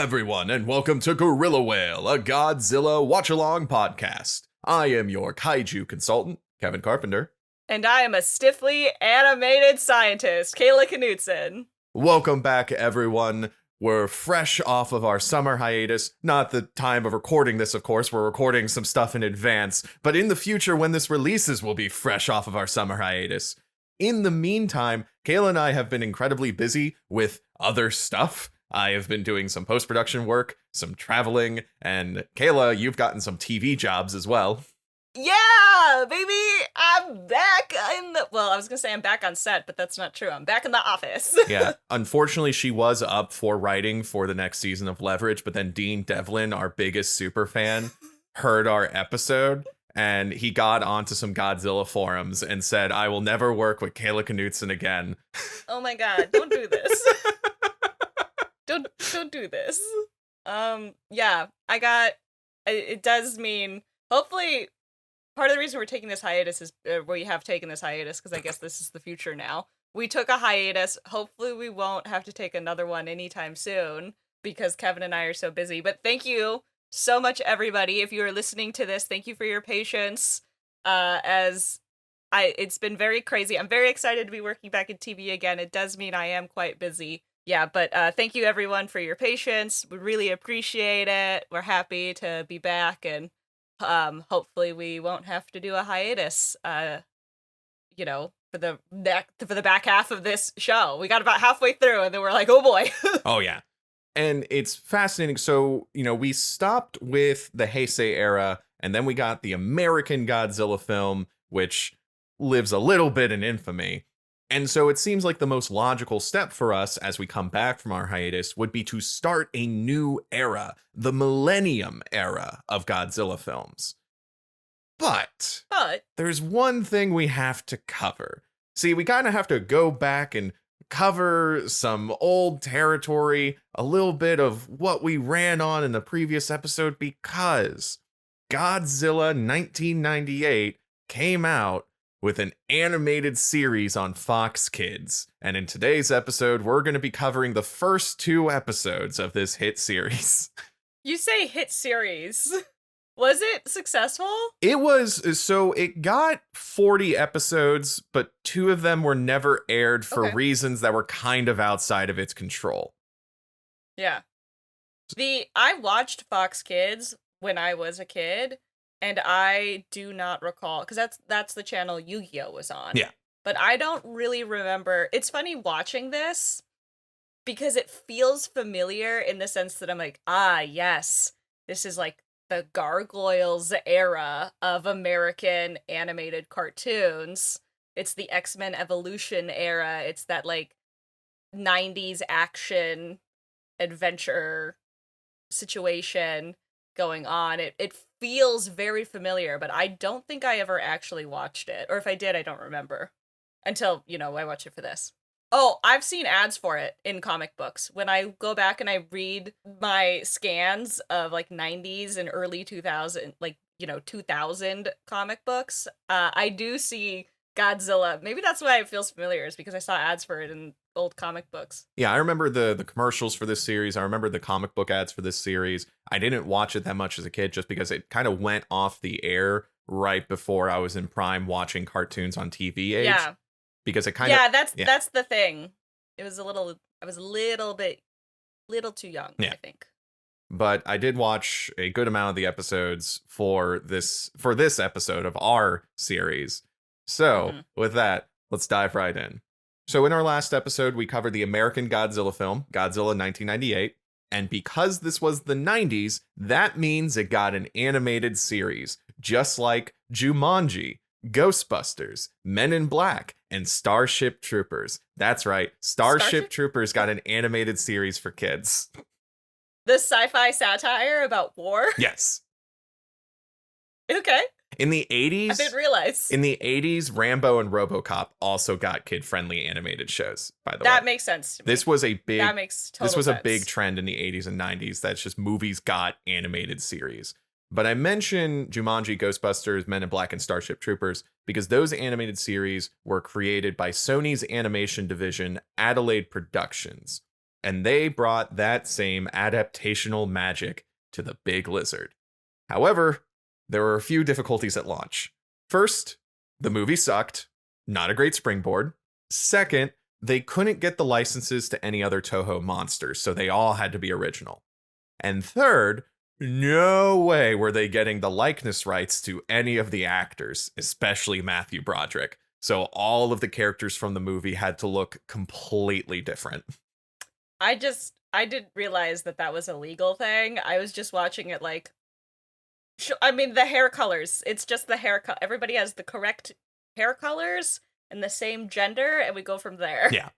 everyone, and welcome to Gorilla Whale, a Godzilla watch-along podcast. I am your kaiju consultant, Kevin Carpenter. And I am a stiffly animated scientist, Kayla Knutson. Welcome back, everyone. We're fresh off of our summer hiatus. Not the time of recording this, of course. We're recording some stuff in advance. But in the future, when this releases, we'll be fresh off of our summer hiatus. In the meantime, Kayla and I have been incredibly busy with other stuff. I have been doing some post-production work, some traveling, and Kayla, you've gotten some TV jobs as well. Yeah, baby, I'm back I was gonna say I'm back on set, but that's not true. I'm back in the office. Yeah, unfortunately, she was up for writing for the next season of Leverage, but then Dean Devlin, our biggest super fan, heard our episode, and he got onto some Godzilla forums and said, I will never work with Kayla Knutson again. Oh my god, don't do this. Don't do this. Yeah, it does mean, hopefully, part of the reason we're taking this hiatus is, we have taken this hiatus, because I guess this is the future now. We took a hiatus. Hopefully we won't have to take another one anytime soon, because Kevin and I are so busy. But thank you so much, everybody. If you are listening to this, thank you for your patience. It's been very crazy. I'm very excited to be working back in TV again. It does mean I am quite busy. Yeah, but thank you, everyone, for your patience. We really appreciate it. We're happy to be back, and hopefully we won't have to do a hiatus, for the back half of this show. We got about halfway through, and then we're like, oh boy. Oh, yeah. And it's fascinating. So, we stopped with the Heisei era, and then we got the American Godzilla film, which lives a little bit in infamy. And so it seems like the most logical step for us as we come back from our hiatus would be to start a new era, the Millennium era of Godzilla films. But there's one thing we have to cover. See, we kind of have to go back and cover some old territory, a little bit of what we ran on in the previous episode, because Godzilla 1998 came out with an animated series on Fox Kids. And in today's episode, we're going to be covering the first 2 episodes of this hit series. You say hit series. Was it successful? It was. So it got 40 episodes, but 2 of them were never aired for reasons that were kind of outside of its control. Yeah. I watched Fox Kids when I was a kid, and I do not recall, because that's the channel Yu-Gi-Oh was on. Yeah. But I don't really remember. It's funny watching this, because it feels familiar in the sense that I'm like, yes, this is like the Gargoyles era of American animated cartoons. It's the X-Men Evolution era. It's that like 90s action adventure situation going on. It feels very familiar, but I don't think I ever actually watched it. Or if I did, I don't remember. Until, I watched it for this. Oh, I've seen ads for it in comic books. When I go back and I read my scans of like 90s and early 2000, 2000 comic books, I do see Godzilla. Maybe that's why it feels familiar, is because I saw ads for it in old comic books. Yeah, I remember the commercials for this series. I remember the comic book ads for this series. I didn't watch it that much as a kid just because it kind of went off the air right before I was in prime watching cartoons on TV age. Yeah. Because it kind of... that's the thing. I was a little too young, I think. But I did watch a good amount of the episodes for this episode of our series. So, with that, let's dive right in. So in our last episode, we covered the American Godzilla film, Godzilla 1998. And because this was the 90s, that means it got an animated series, just like Jumanji, Ghostbusters, Men in Black, and Starship Troopers. That's right, Starship Troopers got an animated series for kids. The sci-fi satire about war? Yes. Okay. In the 80s, I didn't realize. In the 80s, Rambo and RoboCop also got kid-friendly animated shows, by the way. That makes sense to me. That makes total sense. A big trend in the 80s and 90s. That's just movies got animated series. But I mention Jumanji, Ghostbusters, Men in Black, and Starship Troopers because those animated series were created by Sony's animation division, Adelaide Productions. and they brought that same adaptational magic to the big lizard. However, there were a few difficulties at launch. First, the movie sucked. Not a great springboard. Second, they couldn't get the licenses to any other Toho monsters, so they all had to be original. And third, no way were they getting the likeness rights to any of the actors, especially Matthew Broderick. So all of the characters from the movie had to look completely different. I didn't realize that was a legal thing. I was just watching it like, I mean, the hair colors. It's just the hair color. Everybody has the correct hair colors and the same gender, and we go from there. Yeah.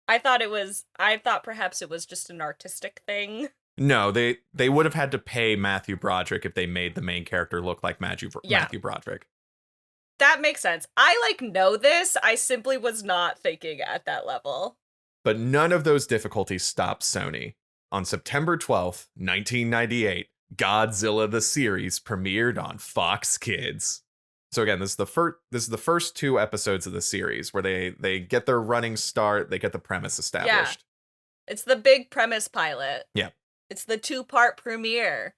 I thought perhaps it was just an artistic thing. No, they would have had to pay Matthew Broderick if they made the main character look like Matthew Broderick. That makes sense. I know this. I simply was not thinking at that level. But none of those difficulties stopped Sony. On September 12th, 1998, Godzilla the series premiered on Fox Kids. So again, this is the first 2 episodes of the series where they get their running start, they get the premise established. Yeah. It's the big premise pilot. Yeah. It's the 2-part premiere.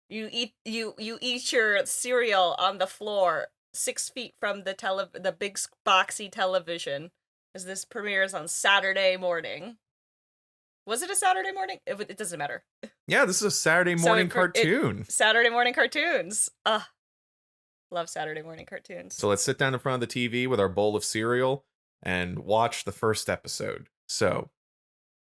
You eat your cereal on the floor 6 feet from the big boxy television as this premieres on Saturday morning. Was it a Saturday morning? It doesn't matter. Yeah, this is a Saturday morning cartoon. Saturday morning cartoons. Love Saturday morning cartoons. So let's sit down in front of the TV with our bowl of cereal and watch the first episode. So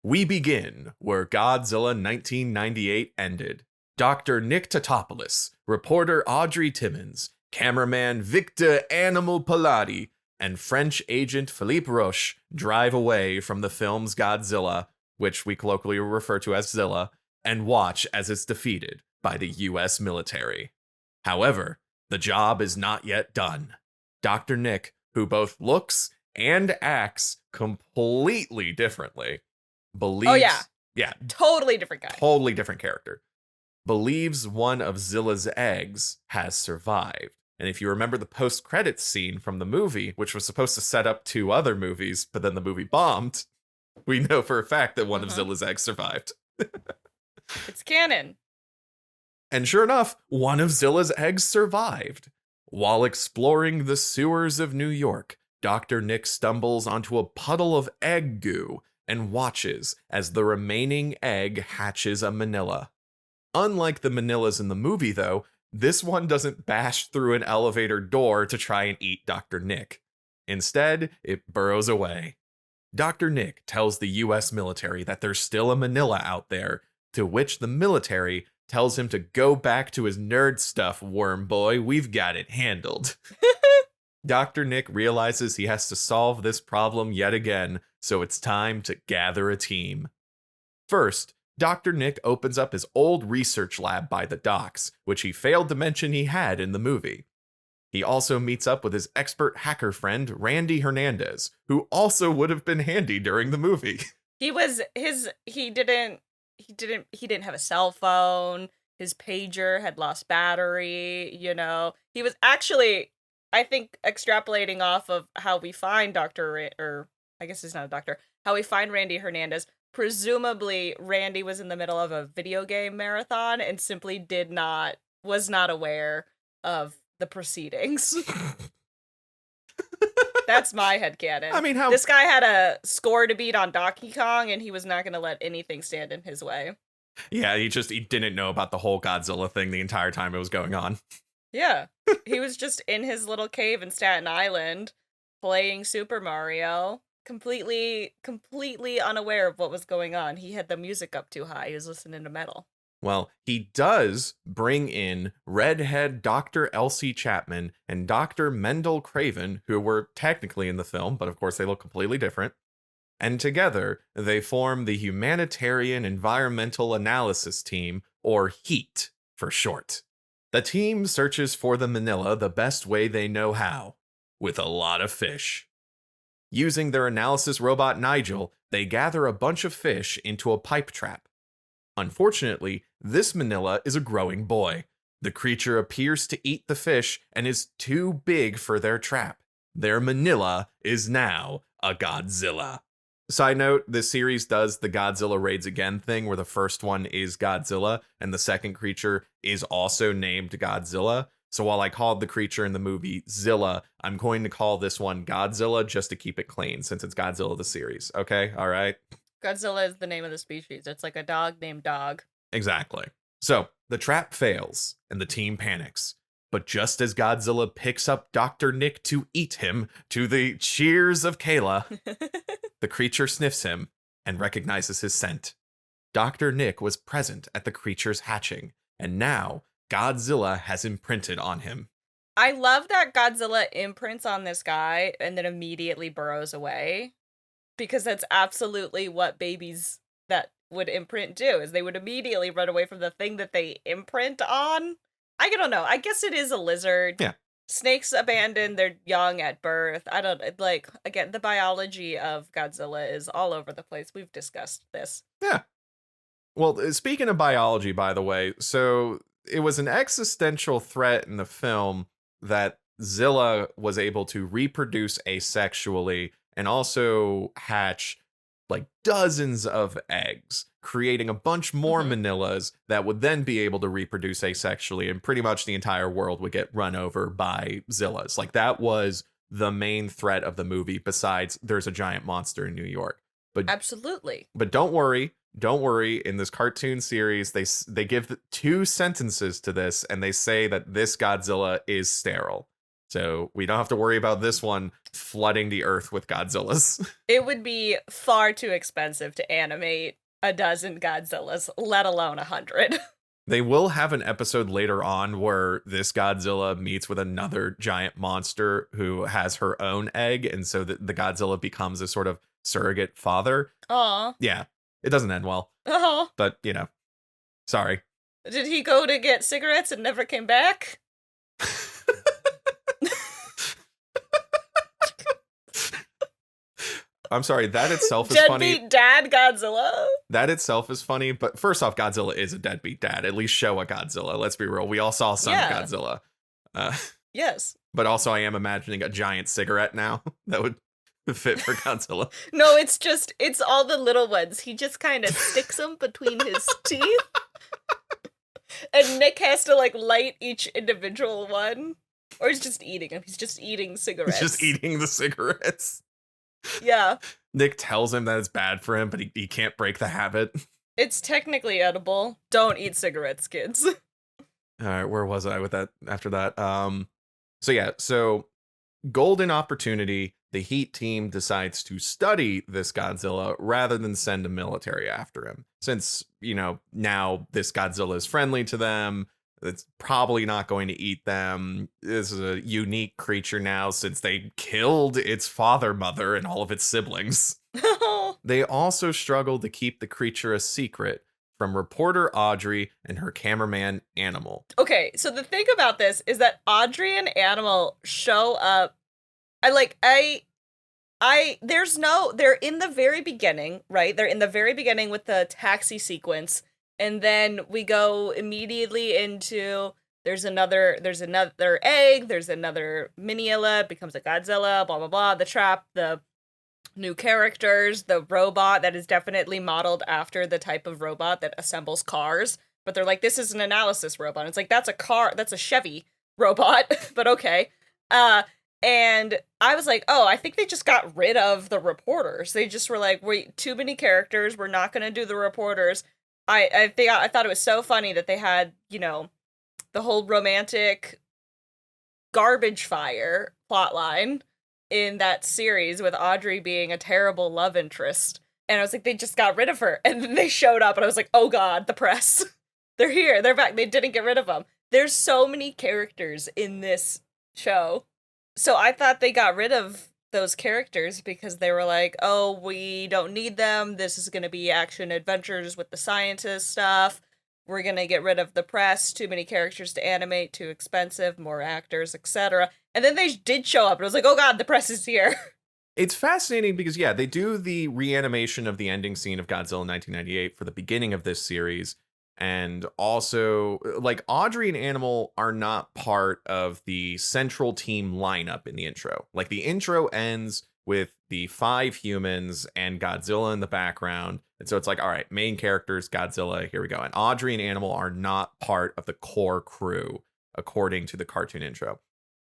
we begin where Godzilla 1998 ended. Dr. Nick Tatopoulos, reporter Audrey Timmons, cameraman Victor Animal Paladi, and French agent Philippe Roche drive away from the film's Godzilla, which we colloquially refer to as Zilla, and watch as it's defeated by the US military. However, the job is not yet done. Dr. Nick, who both looks and acts completely differently, believes... Oh, yeah. Yeah. Totally different guy. Totally different character. Believes one of Zilla's eggs has survived. And if you remember the post-credits scene from the movie, which was supposed to set up 2 other movies, but then the movie bombed, we know for a fact that one of Zilla's eggs survived. It's canon. And sure enough, one of Zilla's eggs survived. While exploring the sewers of New York, Dr. Nick stumbles onto a puddle of egg goo and watches as the remaining egg hatches a manila. Unlike the manillas in the movie, though, this one doesn't bash through an elevator door to try and eat Dr. Nick. Instead, it burrows away. Dr. Nick tells the US military that there's still a manila out there, to which the military tells him to go back to his nerd stuff, worm boy. We've got it handled. Dr. Nick realizes he has to solve this problem yet again, so it's time to gather a team. First, Dr. Nick opens up his old research lab by the docks, which he failed to mention he had in the movie. He also meets up with his expert hacker friend, Randy Hernandez, who also would have been handy during the movie. He didn't have a cell phone. His pager had lost battery, He was actually, I think, extrapolating off of how we find I guess he's not a doctor, how we find Randy Hernandez. Presumably, Randy was in the middle of a video game marathon and simply was not aware of the proceedings. That's my headcanon. I mean, this guy had a score to beat on Donkey Kong, and he was not going to let anything stand in his way. Yeah, he didn't know about the whole Godzilla thing the entire time it was going on. Yeah, he was just in his little cave in Staten Island playing Super Mario, completely unaware of what was going on. He had the music up too high. He was listening to metal. Well, he does bring in redhead Dr. Elsie Chapman and Dr. Mendel Craven, who were technically in the film, but of course they look completely different. And together, they form the Humanitarian Environmental Analysis Team, or HEAT for short. The team searches for the manila the best way they know how, with a lot of fish. Using their analysis robot Nigel, they gather a bunch of fish into a pipe trap. Unfortunately, this manila is a growing boy. The creature appears to eat the fish and is too big for their trap. Their manila is now a Godzilla. Side note, this series does the Godzilla Raids Again thing where the first one is Godzilla and the second creature is also named Godzilla. So while I called the creature in the movie Zilla, I'm going to call this one Godzilla just to keep it clean since it's Godzilla the series. Okay? All right? Godzilla is the name of the species. It's like a dog named Dog. Exactly. So the trap fails and the team panics. But just as Godzilla picks up Dr. Nick to eat him, to the cheers of Kayla, the creature sniffs him and recognizes his scent. Dr. Nick was present at the creature's hatching, and now Godzilla has imprinted on him. I love that Godzilla imprints on this guy and then immediately burrows away, because that's absolutely what babies that would imprint do, is they would immediately run away from the thing that they imprint on. I don't know. I guess it is a lizard. Yeah. Snakes abandon their young at birth. I don't, like, again, the biology of Godzilla is all over the place. We've discussed this. Yeah. Well, speaking of biology, by the way, so it was an existential threat in the film that Zilla was able to reproduce asexually and also hatch like dozens of eggs, creating a bunch more manillas that would then be able to reproduce asexually, and pretty much the entire world would get run over by Zillas. Like, that was the main threat of the movie, besides there's a giant monster in New York. But absolutely. But don't worry. In this cartoon series, they give 2 sentences to this, and they say that this Godzilla is sterile. So we don't have to worry about this one flooding the earth with Godzillas. It would be far too expensive to animate a dozen Godzillas, let alone 100. They will have an episode later on where this Godzilla meets with another giant monster who has her own egg, and so the Godzilla becomes a sort of surrogate father. Aw. Yeah, it doesn't end well. Oh. But, sorry. Did he go to get cigarettes and never came back? I'm sorry, that itself is funny. Deadbeat dad Godzilla? That itself is funny, but first off, Godzilla is a deadbeat dad. At least show a Godzilla. Let's be real. We all saw some Godzilla. Yes. But also, I am imagining a giant cigarette now that would fit for Godzilla. No, it's all the little ones. He just kind of sticks them between his teeth. And Nick has to, like, light each individual one. Or he's just eating them. He's just eating cigarettes. He's just eating the cigarettes. Yeah. Nick tells him that it's bad for him, but he can't break the habit. It's technically edible. Don't eat cigarettes, kids. All right, where was I with that after that? So golden opportunity. The Heat team decides to study this Godzilla rather than send a military after him. Since, now this Godzilla is friendly to them, it's probably not going to eat them. This is a unique creature now since they killed its father, mother, and all of its siblings. They also struggle to keep the creature a secret from reporter Audrey and her cameraman Animal. Okay, so the thing about this is that Audrey and Animal show up. They're in the very beginning, right? They're in the very beginning with the taxi sequence. And then we go immediately into there's another egg, there's another Minilla, it becomes a Godzilla, blah, blah, blah, the trap, the new characters, the robot that is definitely modeled after the type of robot that assembles cars. But they're like, this is an analysis robot. And it's like, that's a Chevy robot, but okay. And I was like, oh, I think they just got rid of the reporters. They just were like, wait, too many characters, we're not going to do the reporters. I thought it was so funny that they had, the whole romantic garbage fire plotline in that series with Audrey being a terrible love interest. And I was like, they just got rid of her. And then they showed up and I was like, oh God, the press. They're here. They're back. They didn't get rid of them. There's so many characters in this show. So I thought they got rid of those characters because they were like, oh, we don't need them. This is going to be action adventures with the scientist stuff. We're going to get rid of the press. Too many characters to animate, too expensive, more actors, etc. And then they did show up and I was like, oh God, the press is here. It's fascinating because, they do the reanimation of the ending scene of Godzilla 1998 for the beginning of this series. And also, like, Audrey and Animal are not part of the central team lineup in the intro. Like, the intro ends with the 5 humans and Godzilla in the background. And so it's like, all right, main characters, Godzilla, here we go. And Audrey and Animal are not part of the core crew, according to the cartoon intro.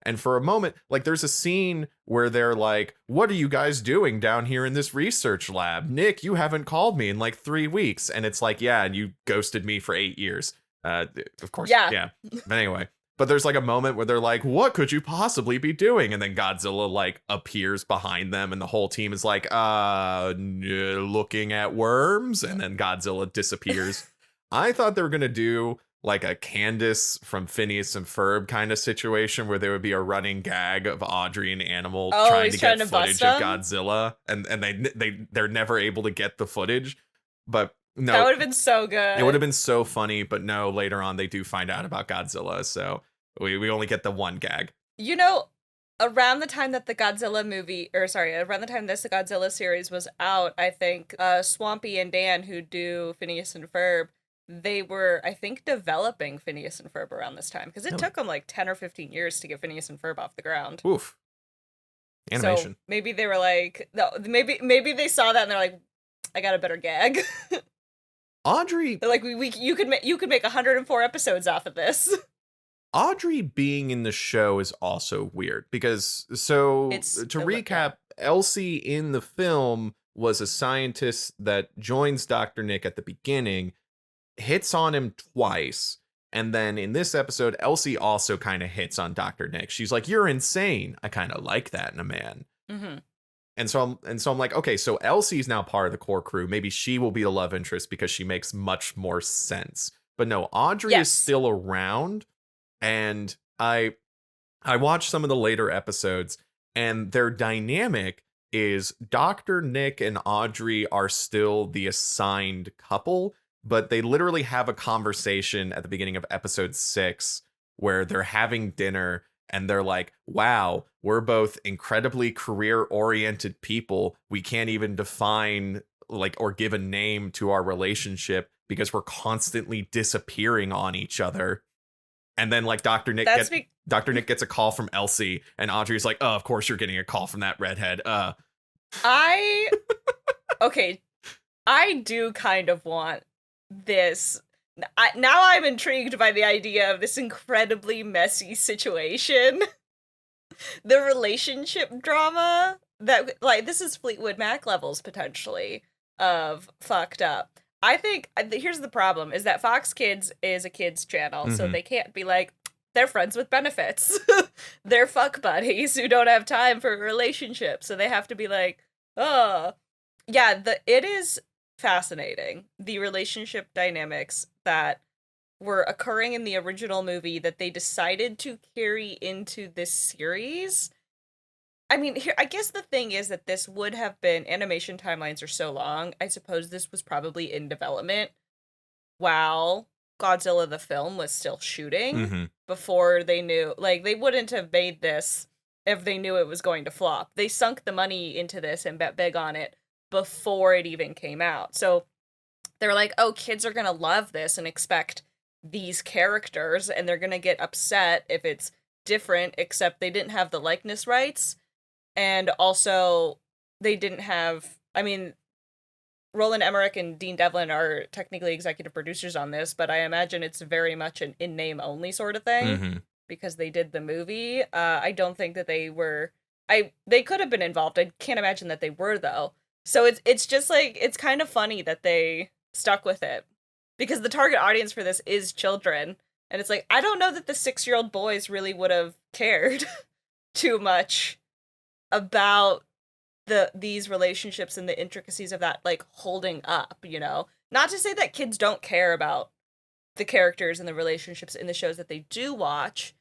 And for a moment, like there's a scene where they're like, what are you guys doing down here in this research lab? Nick, you haven't called me in like 3 weeks. And it's like, yeah, and you ghosted me for 8 years. Of course. Yeah. But anyway, but there's like a moment where they're like, what could you possibly be doing? And then Godzilla like appears behind them and the whole team is like, looking at worms. And then Godzilla disappears. I thought they were going to do like a Candace from Phineas and Ferb kind of situation where there would be a running gag of Audrey and Animal trying to get footage of Godzilla, and they're never able to get the footage. But no, that would have been so good. It would have been so funny, but no, later on they do find out about Godzilla, so we only get the one gag. You know, around the time that the Godzilla the Godzilla series was out, I think Swampy and Dan, who do Phineas and Ferb, they were, I think, developing Phineas and Ferb around this time, because it took them like 10 or 15 years to get Phineas and Ferb off the ground. Oof. Animation. So maybe they were like, no, maybe they saw that and they're like, I got a better gag. Audrey. They're like, you could make 104 episodes off of this. Audrey being in the show is also weird because to recap, Elsie in the film was a scientist that joins Dr. Nick at the beginning, hits on him twice, and then in this episode Elsie also kind of hits on Dr. Nick. She's like, you're insane. I kind of like that in a man. Mm-hmm. And so I'm like, okay, so Elsie's now part of the core crew. Maybe she will be the love interest because she makes much more sense. But no, Audrey is still around, and I watched some of the later episodes, and their dynamic is Dr. Nick and Audrey are still the assigned couple, but they literally have a conversation at the beginning of episode 6 where they're having dinner and they're like, wow, we're both incredibly career-oriented people. We can't even define or give a name to our relationship because we're constantly disappearing on each other. And then like Dr. Nick gets a call from Elsie, and Audrey's like, oh, of course you're getting a call from that redhead. I do kind of want this. Now I'm intrigued by the idea of this incredibly messy situation. The relationship drama that, like, this is Fleetwood Mac levels potentially of fucked up. I think here's the problem is that Fox Kids is a kids channel, so they can't be like, they're friends with benefits. They're fuck buddies who don't have time for a relationship. So they have to be like, oh, yeah, it is fascinating. The relationship dynamics that were occurring in the original movie that they decided to carry into this series. I mean, I guess the thing is that this would have been, animation timelines are so long, I suppose this was probably in development while Godzilla the film was still shooting before they knew, like, they wouldn't have made this if they knew it was going to flop. They sunk the money into this and bet big on it before it even came out. So they were like, oh, kids are going to love this and expect these characters, and they're going to get upset if it's different, except they didn't have the likeness rights. And also, they didn't have, I mean, Roland Emmerich and Dean Devlin are technically executive producers on this, but I imagine it's very much an in-name only sort of thing because they did the movie. I don't think that they were, they could have been involved. I can't imagine that they were, though. So it's just like, it's kind of funny that they stuck with it because the target audience for this is children. And it's like, I don't know that the 6-year-old boys really would have cared too much about these relationships and the intricacies of that, like, holding up, you know? Not to say that kids don't care about the characters and the relationships in the shows that they do watch.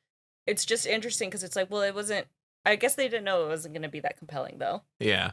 It's just interesting because it's like, well, it wasn't, I guess they didn't know it wasn't going to be that compelling, though. Yeah.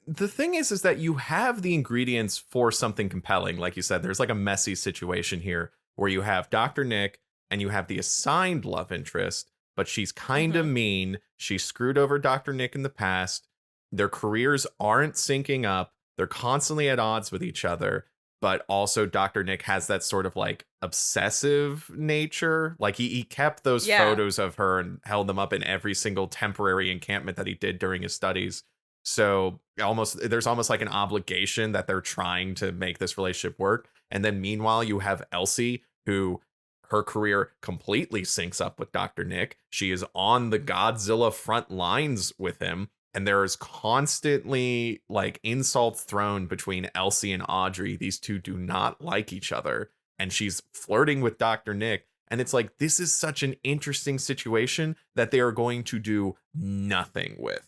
The thing is that you have the ingredients for something compelling. Like you said, there's like a messy situation here where you have Dr. Nick and you have the assigned love interest, but she's kind of mean. She screwed over Dr. Nick in the past. Their careers aren't syncing up. They're constantly at odds with each other. But also Dr. Nick has that sort of like obsessive nature. Like he kept those photos of her and held them up in every single temporary encampment that he did during his studies. So there's almost like an obligation that they're trying to make this relationship work. And then meanwhile, you have Elsie, who her career completely syncs up with Dr. Nick. She is on the Godzilla front lines with him. And there is constantly like insults thrown between Elsie and Audrey. These two do not like each other. And she's flirting with Dr. Nick. And it's like, this is such an interesting situation that they are going to do nothing with.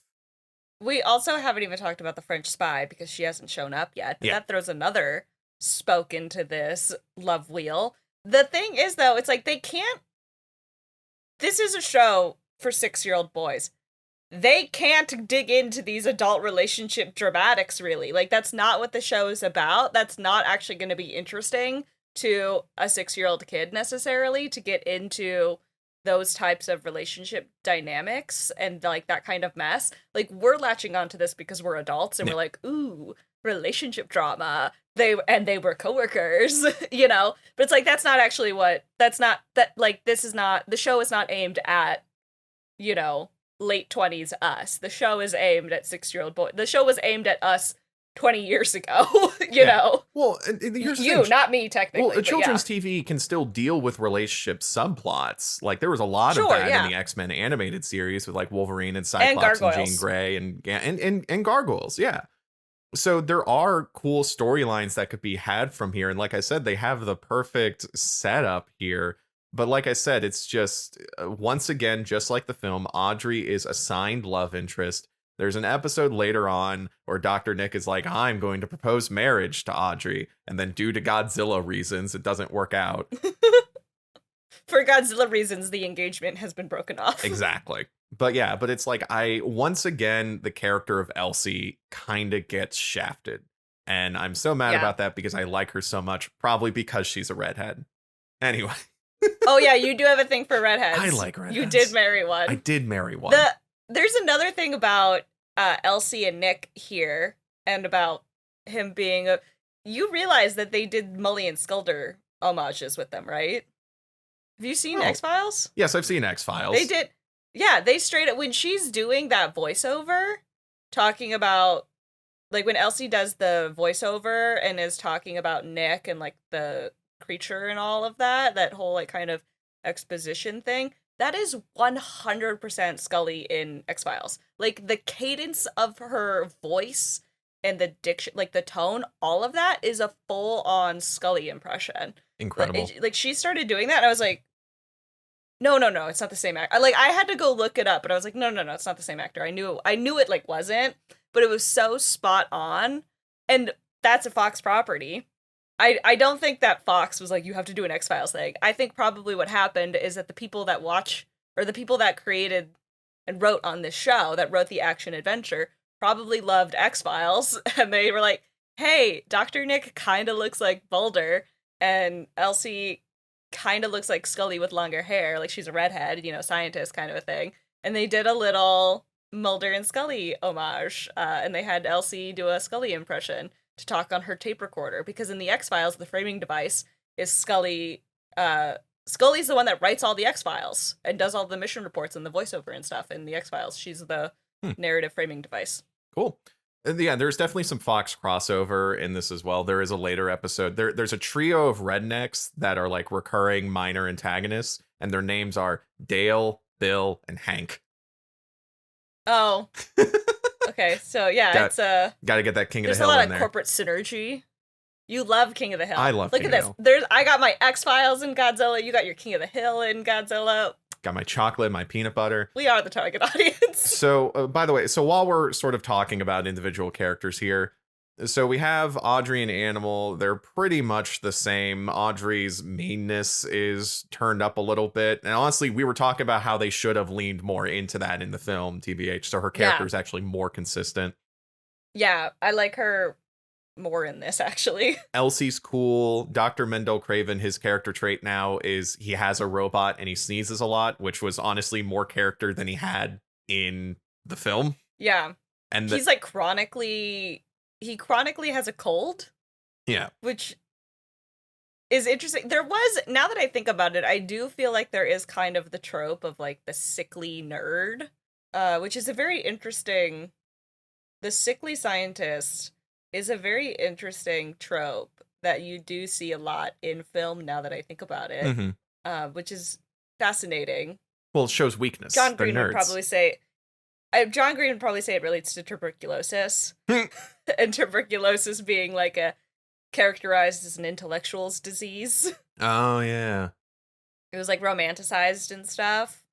We also haven't even talked about the French spy because she hasn't shown up yet. But that throws another spoke into this love wheel. The thing is, though, it's like they can't. This is a show for 6-year-old boys. They can't dig into these adult relationship dramatics, really. Like, that's not what the show is about. That's not actually going to be interesting to a 6-year-old kid necessarily, to get into those types of relationship dynamics and like that kind of mess. Like, we're latching onto this because we're adults and we're like, ooh, relationship drama. They were coworkers, you know? But it's like, that's not actually the show is not aimed at, you know, late 20s us. The show is aimed at 6-year-old boys. The show was aimed at us 20 years ago, you know? Well, here's the thing. Not me, technically. Well, children's TV can still deal with relationship subplots. Like, there was a lot of that in the X-Men animated series with, like, Wolverine and Cyclops and Jean Grey and Gargoyles, yeah. So there are cool storylines that could be had from here. And like I said, they have the perfect setup here. But like I said, it's just, once again, just like the film, Audrey is assigned love interest. There's an episode later on where Dr. Nick is like, I'm going to propose marriage to Audrey. And then due to Godzilla reasons, it doesn't work out. For Godzilla reasons, the engagement has been broken off. Exactly. But yeah, but it's like, once again, the character of Elsie kind of gets shafted. And I'm so mad about that because I like her so much, probably because she's a redhead. Anyway. Oh yeah, you do have a thing for redheads. I like redheads. You did marry one. I did marry one. There's another thing about Elsie and Nick here, and about him being you realize that they did Mully and Skulder homages with them, right? Have you seen X-Files? Yes, I've seen X-Files. They did. Yeah, they straight up, when she's doing that voiceover, talking about, like, when Elsie does the voiceover and is talking about Nick and, like, the creature and all of that whole, like, kind of exposition thing, that is 100% Scully in X-Files. Like, the cadence of her voice and the diction, like, the tone, all of that is a full-on Scully impression. Incredible. Like, she started doing that, and I was like, no, it's not the same actor. Like, I had to go look it up, but I was like, no, it's not the same actor. I knew it, like, wasn't, but it was so spot on, and that's a Fox property. I don't think that Fox was like, you have to do an X-Files thing. I think probably what happened is that the people that watch, or the people that created and wrote on this show, that wrote the action-adventure, probably loved X-Files, and they were like, hey, Dr. Nick kind of looks like Mulder, and Elsie kind of looks like Scully with longer hair, like she's a redhead, you know, scientist kind of a thing. And they did a little Mulder and Scully homage, and they had Elsie do a Scully impression to talk on her tape recorder, because in the X-Files, the framing device is Scully. Scully's the one that writes all the X-Files and does all the mission reports and the voiceover and stuff in the X-Files. She's the narrative framing device. Cool. Yeah, there's definitely some Fox crossover in this as well. There is a later episode. There's a trio of rednecks that are like recurring minor antagonists, and their names are Dale, Bill, and Hank. Oh. Okay, so yeah, it's gotta get that King of the There's Hill in a lot of there. corporate synergy. You love King of the Hill. I love Look King at of this. the Hill. I got my X-Files in Godzilla. You got your King of the Hill in Godzilla. Got my chocolate, my peanut butter. We are the target audience. So, by the way, while we're sort of talking about individual characters here, so we have Audrey and Animal. They're pretty much the same. Audrey's meanness is turned up a little bit. And honestly, we were talking about how they should have leaned more into that in the film, TBH. So her character is actually more consistent. Yeah, I like her more in this, actually. Elsie's cool. Dr. Mendel Craven, his character trait now is he has a robot and he sneezes a lot, which was honestly more character than he had in the film. Yeah. And he's like chronically has a cold. Yeah. Which is interesting. There was, now that I think about it, I do feel like there is kind of the trope of like the sickly nerd, which is a very interesting the sickly scientist is a very interesting trope that you do see a lot in film now that I think about it, Hmm. which is fascinating. Well, it shows weakness. John They're Green would nerds. probably say John Green would probably say it relates to tuberculosis, and tuberculosis being like a characterized as an intellectual's disease. Oh yeah. It was like romanticized and stuff.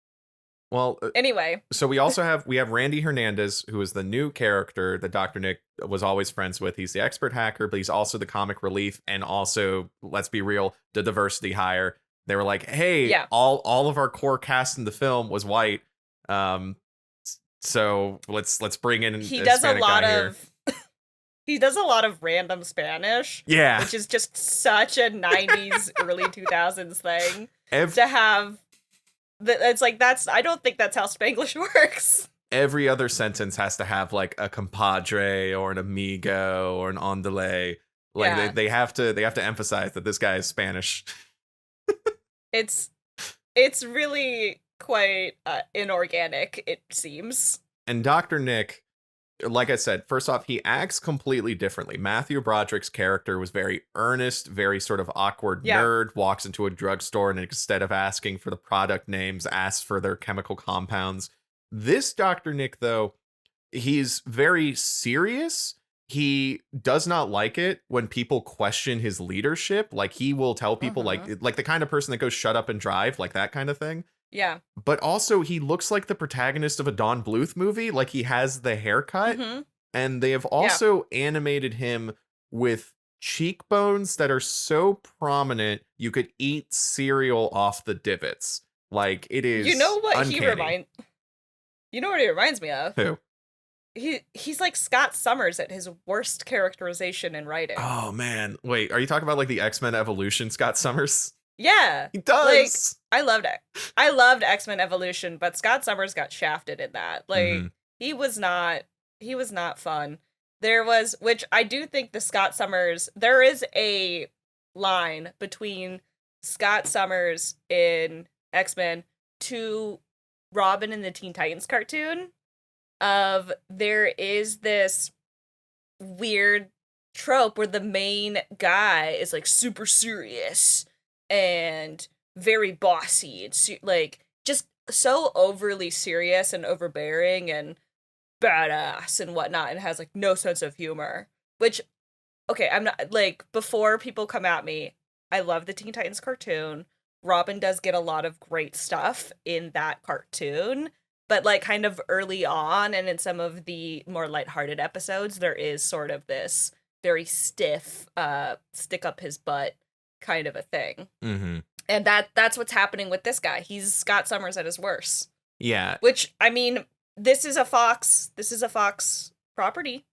Well, Anyway, so we have Randy Hernandez, who is the new character that Dr. Nick was always friends with. He's the expert hacker, but he's also the comic relief, and also, let's be real, the diversity hire. They were like, hey, yeah, all of our core cast in the film was white. Um so let's bring in he a does a Hispanic lot guy here. of he does a lot of random Spanish, Yeah. which is just such a 90s early 2000s thing Ev- to have. It's like I don't think that's how Spanglish works. every other sentence has to have like a compadre or an amigo or an ondale. Like Yeah. they have to emphasize that this guy is Spanish. It's really quite inorganic, it seems. And Dr. Nick, like I said, first off, he acts completely differently. Matthew Broderick's character was very earnest, very sort of awkward nerd, walks into a drugstore and instead of asking for the product names, asks for their chemical compounds. This Dr. Nick, though, he's very serious. He does not like it when people question his leadership. Like he will tell people like the kind of person that goes shut up and drive, like that kind of thing. Yeah. But also he looks like the protagonist of a Don Bluth movie. Like he has the haircut. And they have also animated him with cheekbones that are so prominent you could eat cereal off the divots. Like it is You know what uncanny. You know what he reminds me of? Who? He's like Scott Summers at his worst characterization in writing. Oh man. Wait, are you talking about like the X-Men Evolution Scott Summers? Yeah. He does. Like I loved X-Men Evolution, but Scott Summers got shafted in that. Like he was not fun. There was, which I do think the Scott Summers, there is a line between Scott Summers in X-Men to Robin in the Teen Titans cartoon of there is this weird trope where the main guy is like super serious and very bossy and like just so overly serious and overbearing and badass and whatnot and has like no sense of humor, which okay, I'm not like, before people come at me, I love the Teen Titans cartoon. Robin does get a lot of great stuff in that cartoon, but like kind of early on and in some of the more lighthearted episodes, there is sort of this very stiff, stick up his butt kind of a thing. And that's what's happening with this guy. He's Scott Summers at his worst. Yeah. Which, I mean, this is a Fox property.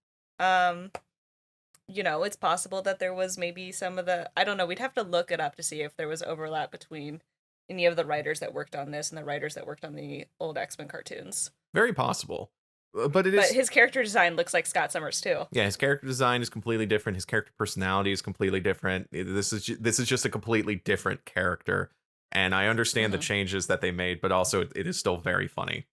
You know, it's possible that there was maybe some of the, I don't know, we'd have to look it up to see if there was overlap between any of the writers that worked on this and the writers that worked on the old X-Men cartoons. Very possible. But his character design looks like Scott Summers too. Yeah, his character design is completely different. His character personality is completely different. This is just a completely different character. And I understand the changes that they made, but also it is still very funny.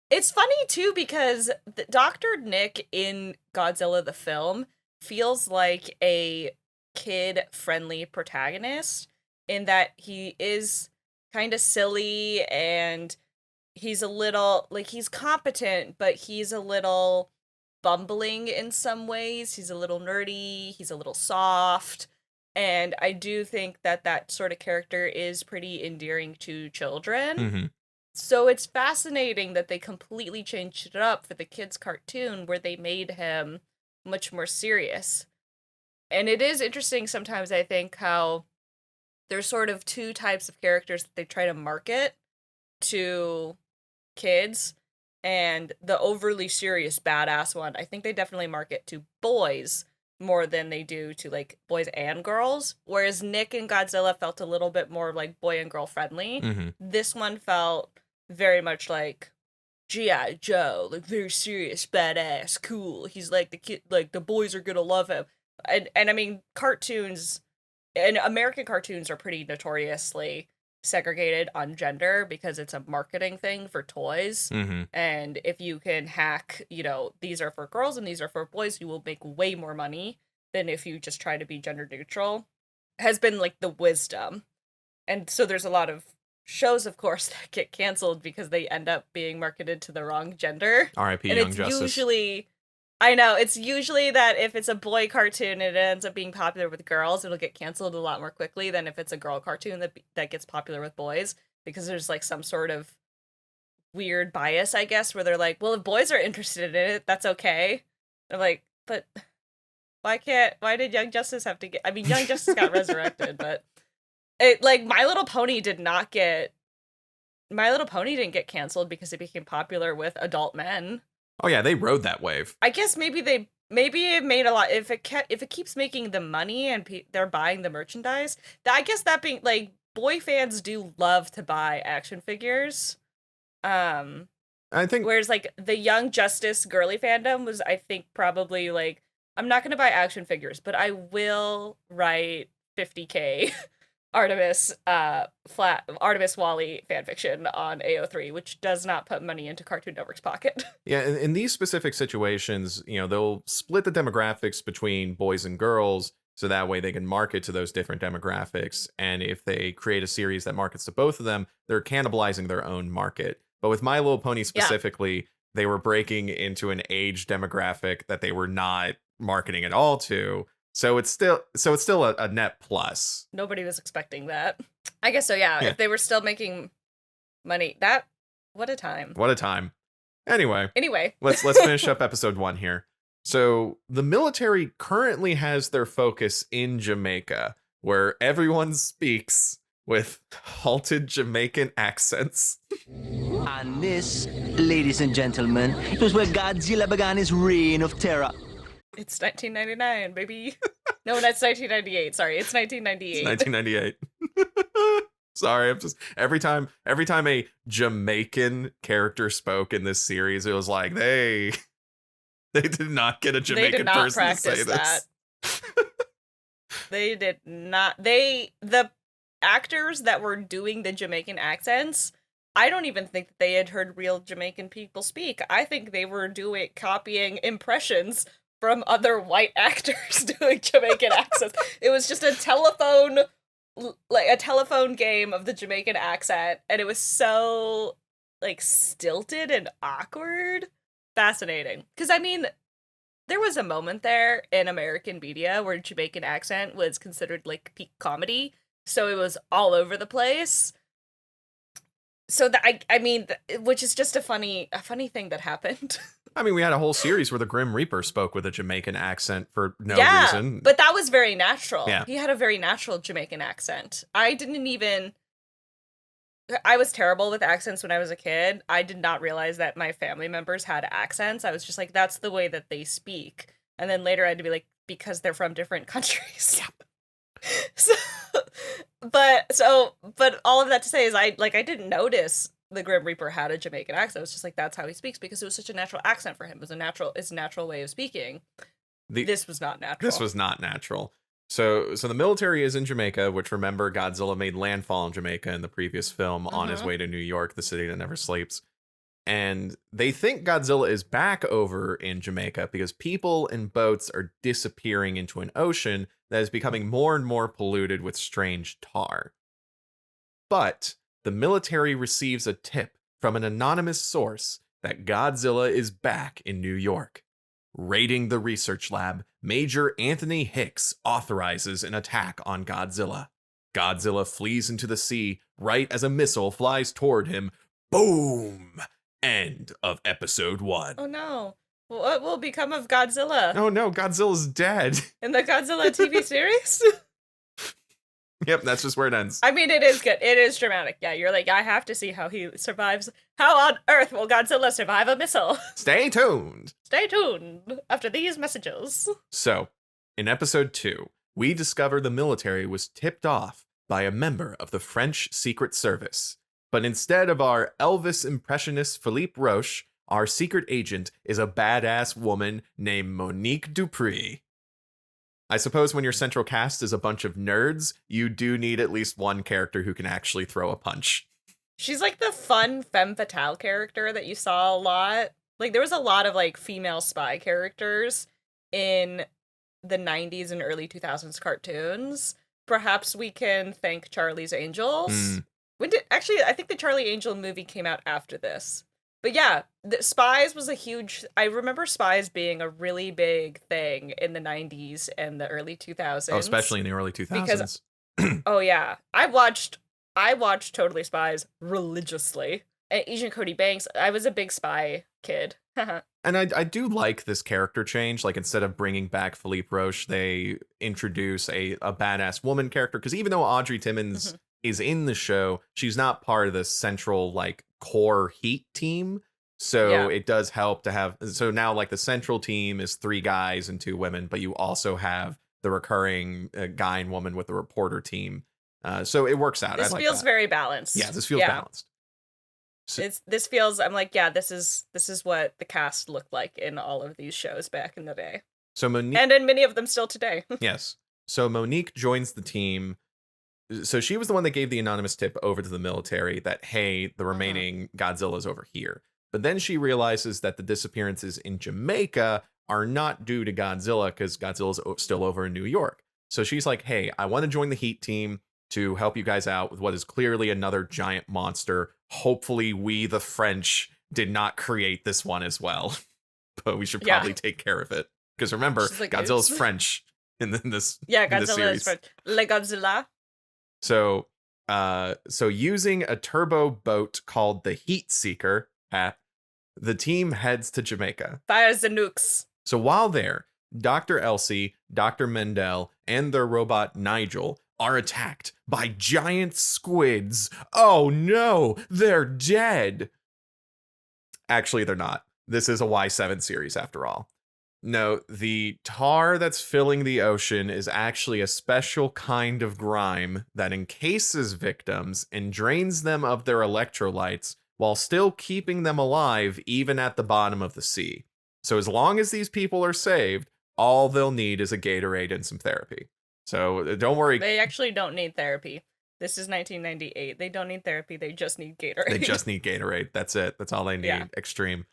It's funny too because Dr. Nick in Godzilla the film feels like a kid-friendly protagonist in that he is kind of silly and he's a little, like, he's competent, but he's a little bumbling in some ways. He's a little nerdy, he's a little soft, and I do think that that sort of character is pretty endearing to children. So it's fascinating that they completely changed it up for the kids' cartoon where they made him much more serious. And it is interesting sometimes, I think, how there's sort of two types of characters that they try to market to kids, and the overly serious badass one, I think they definitely market to boys more than they do to like boys and girls, whereas Nick and Godzilla felt a little bit more like boy and girl friendly. This one felt very much like G.I. Joe, like very serious, badass, cool. He's like the kid, like the boys are gonna love him. And I mean, cartoons and American cartoons are pretty notoriously segregated on gender because it's a marketing thing for toys. Mm-hmm. And if you can hack, these are for girls and these are for boys, you will make way more money than if you just try to be gender neutral, has been like the wisdom. And so there's a lot of shows, of course, that get canceled because they end up being marketed to the wrong gender. R.I.P. And Young it's Justice. usually, I know, it's usually that if it's a boy cartoon and it ends up being popular with girls, it'll get canceled a lot more quickly than if it's a girl cartoon that gets popular with boys, because there's like some sort of weird bias, I guess, where they're like, well, if boys are interested in it, that's okay. I'm like, but why did Young Justice have to get, I mean, Young Justice got resurrected, but it, like, My Little Pony didn't get canceled because it became popular with adult men. Oh yeah, they rode that wave. I guess maybe it made a lot, if it keeps making the money and they're buying the merchandise. I guess that being, like, boy fans do love to buy action figures. I think, Whereas, like, the Young Justice girly fandom was, I think, probably like, I'm not gonna buy action figures, but I will write 50K Artemis Wally fanfiction on AO3, which does not put money into Cartoon Network's pocket. yeah, in these specific situations, they'll split the demographics between boys and girls, so that way they can market to those different demographics. And if they create a series that markets to both of them, they're cannibalizing their own market. But with My Little Pony specifically, they were breaking into an age demographic that they were not marketing at all to. So it's still a net plus. Nobody was expecting that. I guess so, yeah. If they were still making money, what a time. What a time. Anyway, let's finish up episode 1 here. So the military currently has their focus in Jamaica, where everyone speaks with halted Jamaican accents. And this, ladies and gentlemen, it was where Godzilla began his reign of terror. It's 1999, baby. No, that's 1998. Sorry, it's 1998. It's 1998. Sorry, I'm just every time a Jamaican character spoke in this series, it was like they did not get a Jamaican person to say this. They did not. The actors that were doing the Jamaican accents, I don't even think that they had heard real Jamaican people speak. I think they were copying impressions from other white actors doing Jamaican accents. It was just a telephone game of the Jamaican accent, and it was so, like, stilted and awkward. Fascinating. Because, I mean, there was a moment there in American media where Jamaican accent was considered, like, peak comedy, so it was all over the place. So which is just a funny thing that happened. I mean, we had a whole series where the Grim Reaper spoke with a Jamaican accent for no reason. But that was very natural. Yeah. He had a very natural Jamaican accent. I was terrible with accents when I was a kid. I did not realize that my family members had accents. I was just like, that's the way that they speak. And then later I had to be like, because they're from different countries. Yeah. But all of that to say is I didn't notice the Grim Reaper had a Jamaican accent. It was just like, that's how he speaks, because it was such a natural accent for him. It was a natural way of speaking. This was not natural. This was not natural. So the military is in Jamaica, which, remember, Godzilla made landfall in Jamaica in the previous film on his way to New York, the city that never sleeps. And they think Godzilla is back over in Jamaica because people and boats are disappearing into an ocean that is becoming more and more polluted with strange tar. But the military receives a tip from an anonymous source that Godzilla is back in New York. Raiding the research lab, Major Anthony Hicks authorizes an attack on Godzilla. Godzilla flees into the sea right as a missile flies toward him. Boom! End of episode 1. Oh no. What will become of Godzilla? Oh no, Godzilla's dead. In the Godzilla TV series? Yep, that's just where it ends. I mean, it is good. It is dramatic. Yeah, you're like, I have to see how he survives. How on earth will Godzilla survive a missile? Stay tuned. Stay tuned after these messages. So, in episode 2, we discover the military was tipped off by a member of the French Secret Service. But instead of our Elvis impressionist Philippe Roche, our secret agent is a badass woman named Monique Dupree. I suppose when your central cast is a bunch of nerds, you do need at least one character who can actually throw a punch. She's like the fun femme fatale character that you saw a lot. Like there was a lot of like female spy characters in the 90s and early 2000s cartoons. Perhaps we can thank Charlie's Angels. I think the Charlie Angel movie came out after this. But yeah, Spies was a huge. I remember Spies being a really big thing in the 90s and the early 2000s. Oh, especially in the early 2000s. Because, oh yeah, I watched Totally Spies religiously. And Agent Cody Banks, I was a big spy kid. And I do like this character change. Like, instead of bringing back Philippe Roche, they introduce a badass woman character. Because even though Audrey Timmons is in the show, she's not part of the central, like, core Heat team. So it does help to have. So now, like, the central team is 3 guys and 2 women, but you also have the recurring guy and woman with the reporter team. So it works out. This feels very balanced. Yeah, this feels balanced. So, this feels. I'm like, yeah, this is what the cast looked like in all of these shows back in the day. So Monique, and in many of them still today. Yes. So Monique joins the team. So she was the one that gave the anonymous tip over to the military that, hey, the remaining Godzilla's over here. But then she realizes that the disappearances in Jamaica are not due to Godzilla because Godzilla's still over in New York. So she's like, hey, I want to join the Heat team to help you guys out with what is clearly another giant monster. Hopefully we, the French, did not create this one as well. But we should probably take care of it. Because remember, like, Godzilla's French in this Godzilla is French. Le Godzilla. So using a turbo boat called the Heat Seeker, the team heads to Jamaica. Fires the nukes. So while there, Dr. Elsie, Dr. Mendel, and their robot Nigel are attacked by giant squids. Oh no, they're dead. Actually, they're not. This is a Y7 series after all. No, the tar that's filling the ocean is actually a special kind of grime that encases victims and drains them of their electrolytes while still keeping them alive even at the bottom of the sea. So as long as these people are saved, all they'll need is a Gatorade and some therapy. So don't worry. They actually don't need therapy. This is 1998. They don't need therapy. They just need Gatorade. They just need Gatorade. That's it. That's all they need. Yeah. Extreme.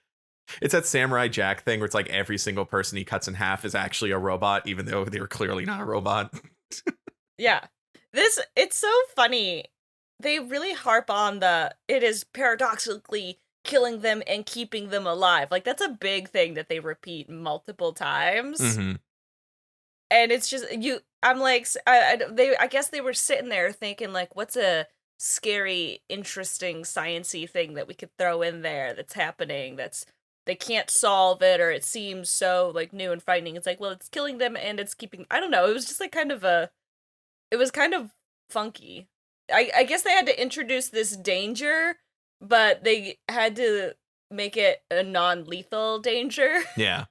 It's that Samurai Jack thing where it's like every single person he cuts in half is actually a robot, even though they were clearly not a robot. Yeah. It's so funny. They really harp on it is paradoxically killing them and keeping them alive. Like, that's a big thing that they repeat multiple times. Mm-hmm. And it's just, I'm like, I guess they were sitting there thinking, like, what's a scary, interesting, science-y thing that we could throw in there that's happening, they can't solve it, or it seems so, like, new and frightening. It's like, well, it's killing them and it's keeping, I don't know, it was just, like, it was kind of funky. I guess they had to introduce this danger, but they had to make it a non-lethal danger. Yeah.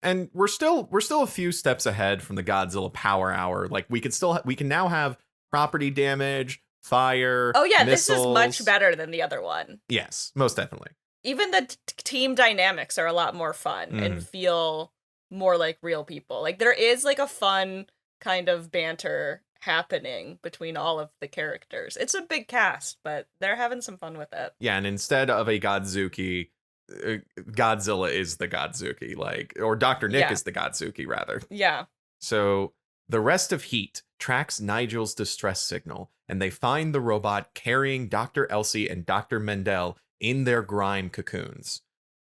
And we're still a few steps ahead from the Godzilla Power Hour. Like, we can now have property damage, fire. Oh yeah, missiles. This is much better than the other one. Yes, most definitely. Even the team dynamics are a lot more fun and feel more like real people. Like, there is like a fun kind of banter happening between all of the characters. It's a big cast, but they're having some fun with it. Yeah, and instead of a Godzuki, Godzilla is the Godzuki, or Dr. Nick is the Godzuki, rather. Yeah. So the rest of Heat tracks Nigel's distress signal, and they find the robot carrying Dr. Elsie and Dr. Mendel in their grime cocoons.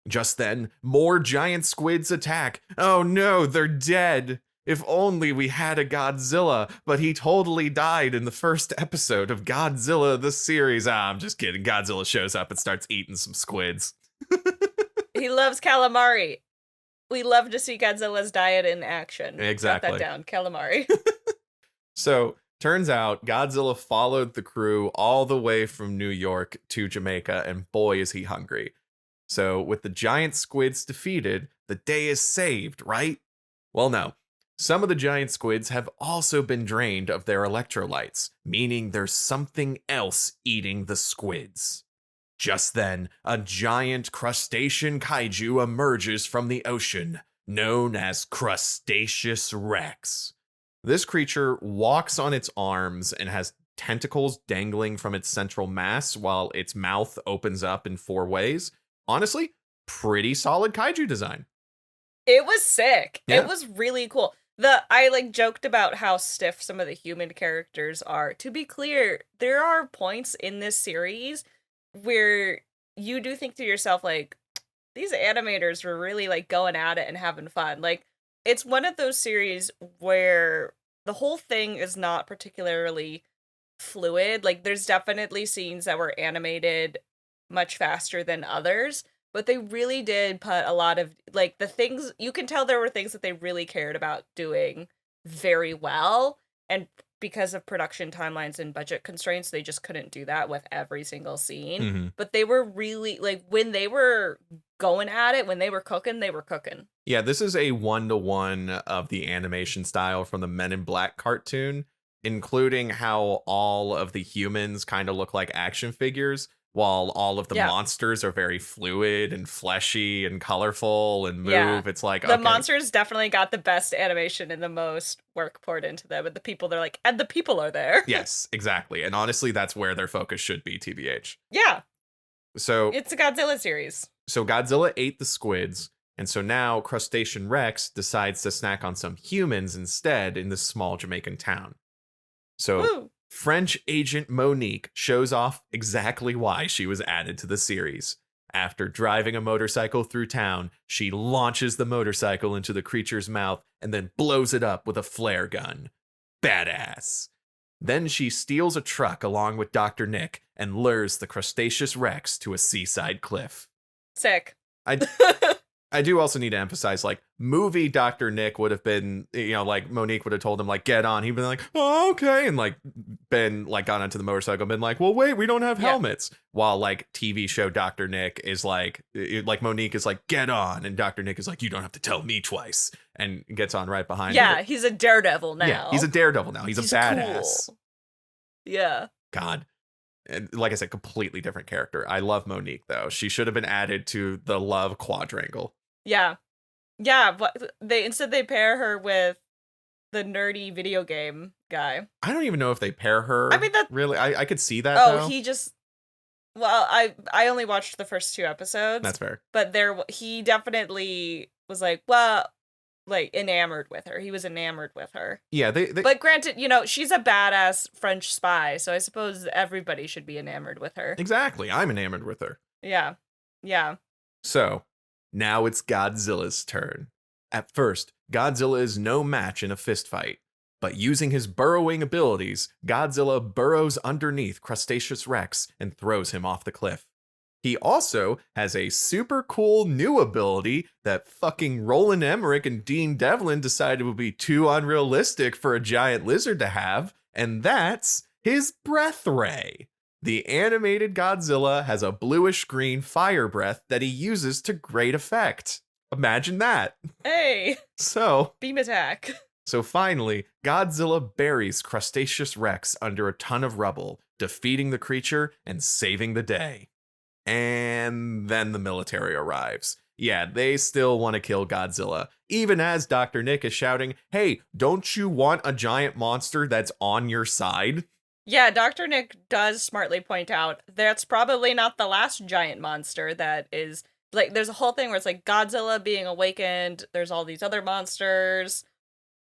Just then, more giant squids attack. Oh no, they're dead. If only we had a Godzilla, but he totally died in the first episode of Godzilla the series. I'm just kidding. Godzilla shows up and starts eating some squids. He loves calamari. We love to see Godzilla's diet in action. Exactly. Got that down, calamari. So, turns out Godzilla followed the crew all the way from New York to Jamaica, and boy is he hungry. So, with the giant squids defeated, the day is saved, right? Well, no. Some of the giant squids have also been drained of their electrolytes, meaning there's something else eating the squids. Just then, a giant crustacean kaiju emerges from the ocean. known as Crustaceous Rex. This creature walks on its arms and has tentacles dangling from its central mass while its mouth opens up in 4 ways. Honestly, pretty solid kaiju design. It was sick. Yeah. It was really cool. I like joked about how stiff some of the human characters are. To be clear, there are points in this series where you do think to yourself, like, these animators were really like going at it and having fun. Like, it's one of those series where the whole thing is not particularly fluid. Like, there's definitely scenes that were animated much faster than others, but they really did put a lot of, like, the things, you can tell there were things that they really cared about doing very well, and because of production timelines and budget constraints, they just couldn't do that with every single scene. Mhm. But they were really, like, when they were going at it, when they were cooking, they were cooking. Yeah, this is a 1-to-1 of the animation style from the Men in Black cartoon, including how all of the humans kind of look like action figures, while all of the monsters are very fluid and fleshy and colorful and move. Yeah. It's like, the okay. monsters definitely got the best animation and the most work poured into them, and the people, they're like, and the people are there. Yes, exactly. And honestly, that's where their focus should be, TBH. Yeah. So It's a Godzilla series. So Godzilla ate the squids, and so now Crustacean Rex decides to snack on some humans instead in this small Jamaican town. So Woo. French agent Monique shows off exactly why she was added to the series. After driving a motorcycle through town, she launches the motorcycle into the creature's mouth and then blows it up with a flare gun. Badass. Then she steals a truck along with Dr. Nick and lures the Crustaceous Rex to a seaside cliff. Sick. I do also need to emphasize, like, movie Dr. Nick would have been, you know, like, Monique would have told him, like, get on. He'd been like, oh, okay. And, like, been, like, gone onto the motorcycle and been like, well, wait, we don't have helmets. While, like, TV show Dr. Nick is like Monique is like, get on. And Dr. Nick is like, you don't have to tell me twice. And gets on right behind her. Yeah, he's a daredevil now. Yeah, he's a daredevil now. He's a badass. Cool. Yeah. God. And like I said, completely different character. I love Monique, though. She should have been added to the love quadrangle. Yeah. Yeah, but they pair her with the nerdy video game guy. I don't even know if they pair her. I mean, that really, I could see that. Oh, though. he just. Well, I only watched the first 2 episodes. That's fair. But he definitely was like, well, like, enamored with her. He was enamored with her. Yeah, they But granted, you know, she's a badass French spy, so I suppose everybody should be enamored with her. Exactly. I'm enamored with her. Yeah. Yeah. So, now it's Godzilla's turn. At first, Godzilla is no match in a fistfight, but using his burrowing abilities, Godzilla burrows underneath Crustaceous Rex and throws him off the cliff. He also has a super cool new ability that fucking Roland Emmerich and Dean Devlin decided would be too unrealistic for a giant lizard to have, and that's his breath ray. The animated Godzilla has a bluish-green fire breath that he uses to great effect. Imagine that. Hey, So beam attack. finally, Godzilla buries Crustaceous Rex under a ton of rubble, defeating the creature and saving the day. And then the military arrives. Yeah, they still want to kill Godzilla, even as Dr. Nick is shouting, hey, don't you want a giant monster that's on your side? Yeah, Dr. Nick does smartly point out that's probably not the last giant monster that is, like, there's a whole thing where it's like Godzilla being awakened, there's all these other monsters,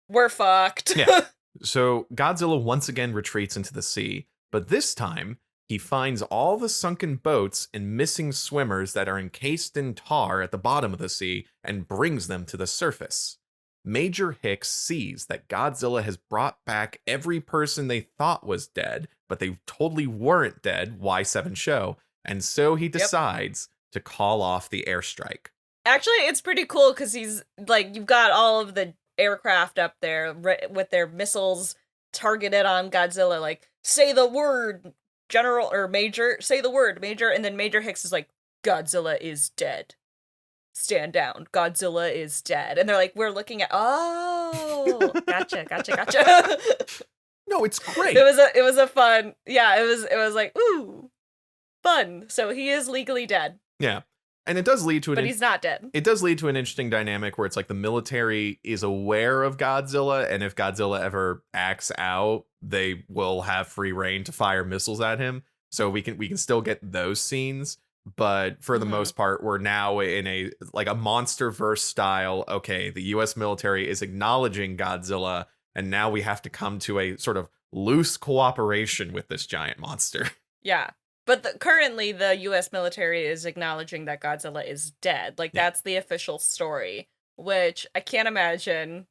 we're fucked. Yeah. So Godzilla once again retreats into the sea, but this time he finds all the sunken boats and missing swimmers that are encased in tar at the bottom of the sea and brings them to the surface. Major Hicks sees that Godzilla has brought back every person they thought was dead, but they totally weren't dead, Y7 show, and so he decides to call off the airstrike. Actually, it's pretty cool because he's, like, you've got all of the aircraft up there with their missiles targeted on Godzilla, like, say the word, General, or Major, say the word, Major, and then Major Hicks is like, Godzilla is dead. Stand down. Godzilla is dead. And they're like, we're looking at, oh, gotcha. No, it's great. It was a fun, yeah, it was like, ooh, fun. So he is legally dead. Yeah. And it does lead to but he's not dead. It does lead to an interesting dynamic where it's like the military is aware of Godzilla, and if Godzilla ever acts out, they will have free reign to fire missiles at him. So we can still get those scenes, but for the most part, we're now in a MonsterVerse style. Okay, the U.S. military is acknowledging Godzilla, and now we have to come to a sort of loose cooperation with this giant monster. Yeah. But currently, the U.S. military is acknowledging that Godzilla is dead. Like, that's the official story, which I can't imagine